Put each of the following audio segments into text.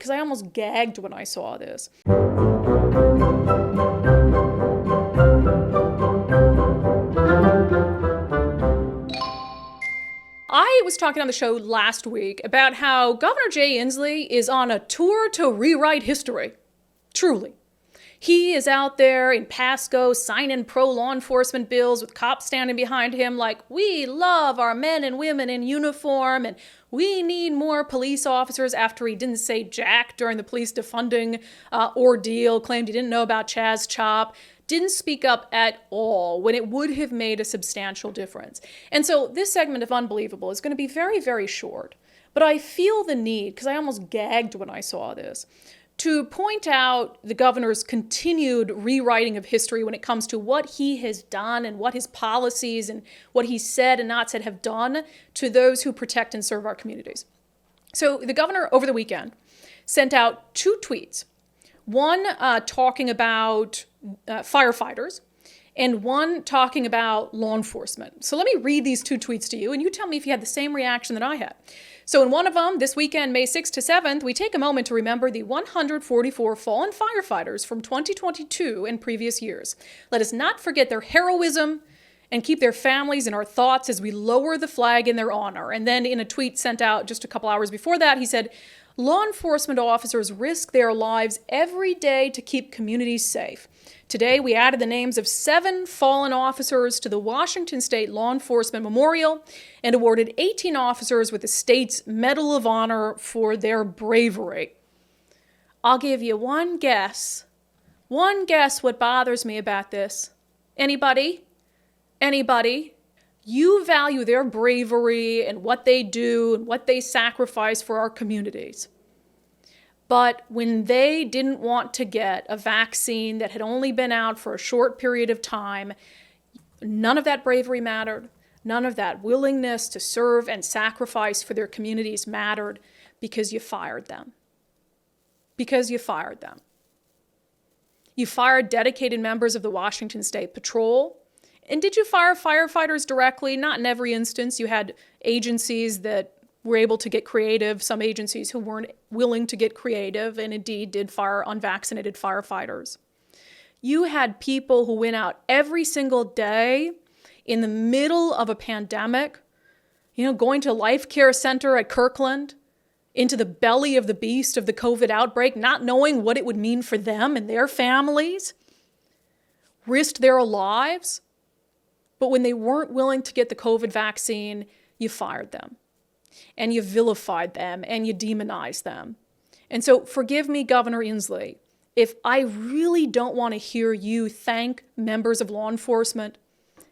because I almost gagged when I saw this. I was talking on the show last week about how Governor Jay Inslee is on a tour to rewrite history. Truly. He is out there in Pasco signing pro-law enforcement bills with cops standing behind him like, we love our men and women in uniform and we need more police officers, after he didn't say jack during the police defunding ordeal, claimed he didn't know about Chaz Chop, didn't speak up at all when it would have made a substantial difference. And so this segment of unBelievable is going to be very, very short, but I feel the need, because I almost gagged when I saw this, to point out the governor's continued rewriting of history when it comes to what he has done and what his policies and what he said and not said have done to those who protect and serve our communities. So the governor over the weekend sent out 2 tweets, one talking about firefighters and one talking about law enforcement. So let me read these 2 tweets to you and you tell me if you had the same reaction that I had. So in one of them, this weekend, May 6th to 7th, we take a moment to remember the 144 fallen firefighters from 2022 and previous years. Let us not forget their heroism and keep their families in our thoughts as we lower the flag in their honor. And then in a tweet sent out just a couple hours before that, he said, law enforcement officers risk their lives every day to keep communities safe. Today, we added the names of 7 fallen officers to the Washington State Law Enforcement Memorial and awarded 18 officers with the state's Medal of Honor for their bravery. I'll give you one guess what bothers me about this. Anybody? Anybody? You value their bravery and what they do and what they sacrifice for our communities. But when they didn't want to get a vaccine that had only been out for a short period of time, none of that bravery mattered. None of that willingness to serve and sacrifice for their communities mattered because you fired them. Because you fired them. You fired dedicated members of the Washington State Patrol. And did you fire firefighters directly? Not in every instance. You had agencies that were able to get creative, some agencies who weren't willing to get creative and indeed did fire unvaccinated firefighters. You had people who went out every single day in the middle of a pandemic, going to Life Care Center at Kirkland, into the belly of the beast of the COVID outbreak, not knowing what it would mean for them and their families, risked their lives. But when they weren't willing to get the COVID vaccine, you fired them. And you vilified them, and you demonized them. And so forgive me, Governor Inslee, if I really don't want to hear you thank members of law enforcement,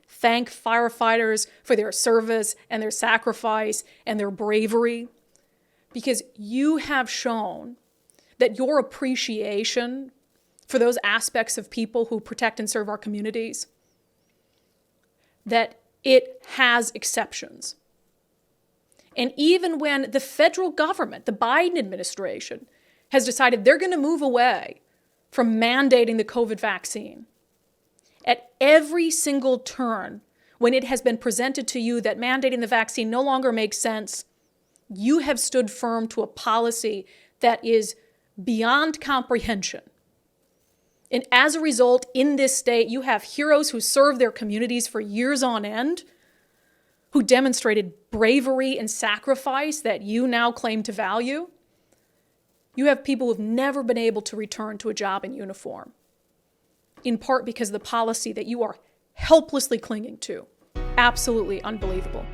thank firefighters for their service and their sacrifice and their bravery, because you have shown that your appreciation for those aspects of people who protect and serve our communities, that it has exceptions. And even when the federal government, the Biden administration, has decided they're going to move away from mandating the COVID vaccine, at every single turn, when it has been presented to you that mandating the vaccine no longer makes sense, you have stood firm to a policy that is beyond comprehension. And as a result, in this state, you have heroes who served their communities for years on end, who demonstrated bravery and sacrifice that you now claim to value. You have people who've never been able to return to a job in uniform, in part because of the policy that you are helplessly clinging to. Absolutely unbelievable.